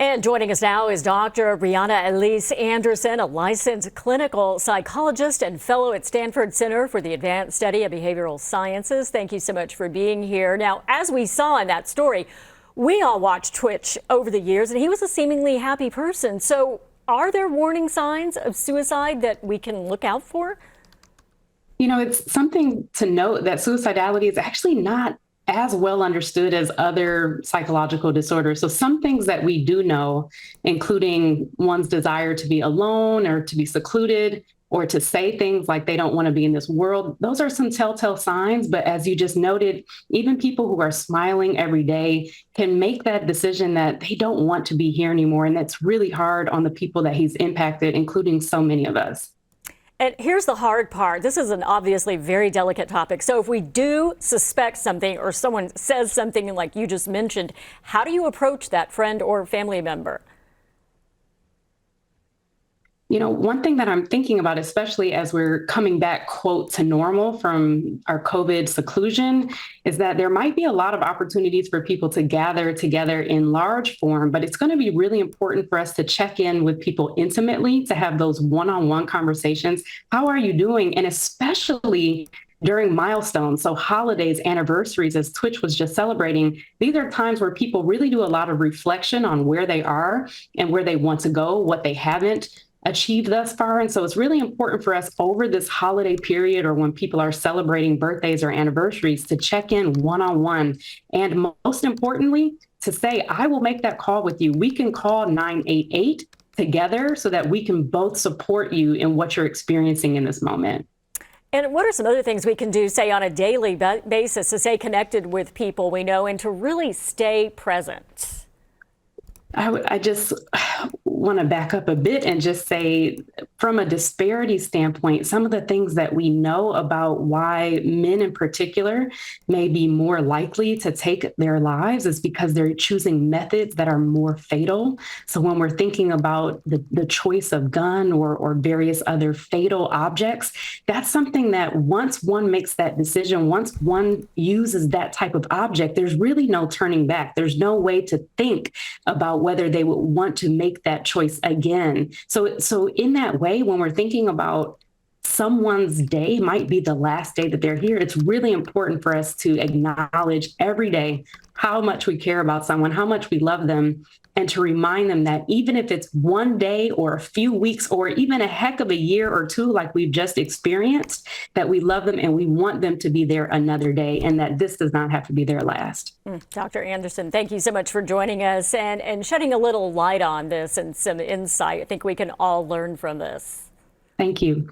And joining us now is Dr. Riana Elyse Anderson, a licensed clinical psychologist and fellow at Stanford Center for the Advanced Study of Behavioral Sciences. Thank you so much for being here. Now, as we saw in that story, we all watched Twitch over the years, and he was a seemingly happy person. So are there warning signs of suicide that we can look out for? You know, it's something to note that suicidality is actually not as well understood as other psychological disorders. So some things that we do know, including one's desire to be alone or to be secluded or to say things like they don't want to be in this world, those are some telltale signs. But as you just noted, even people who are smiling every day can make that decision that they don't want to be here anymore. And that's really hard on the people that he's impacted, including so many of us. And here's the hard part. This is an obviously very delicate topic. So if we do suspect something or someone says something like you just mentioned, how do you approach that friend or family member? You know, one thing that I'm thinking about, especially as we're coming back, quote, to normal from our COVID seclusion, is that there might be a lot of opportunities for people to gather together in large form, but it's going to be really important for us to check in with people intimately, to have those one-on-one conversations. How are you doing? And especially during milestones, so holidays, anniversaries, as Twitch was just celebrating, these are times where people really do a lot of reflection on where they are and where they want to go, what they haven't achieved thus far. And so it's really important for us over this holiday period or when people are celebrating birthdays or anniversaries to check in one-on-one. And most importantly, to say, I will make that call with you. We can call 988 together so that we can both support you in what you're experiencing in this moment. And what are some other things we can do, say, on a daily basis to stay connected with people we know and to really stay present? I just want to back up a bit and just say, from a disparity standpoint, some of the things that we know about why men in particular may be more likely to take their lives is because they're choosing methods that are more fatal. So when we're thinking about the choice of gun or various other fatal objects, that's something that once one makes that decision, once one uses that type of object, there's really no turning back. There's no way to think about whether they would want to make that choice again. So in that way, when we're thinking about someone's day might be the last day that they're here, it's really important for us to acknowledge every day how much we care about someone, how much we love them, and to remind them that even if it's one day or a few weeks or even a heck of a year or two, like we've just experienced, that we love them and we want them to be there another day and that this does not have to be their last. Dr. Anderson, thank you so much for joining us and shedding a little light on this and some insight. I think we can all learn from this. Thank you.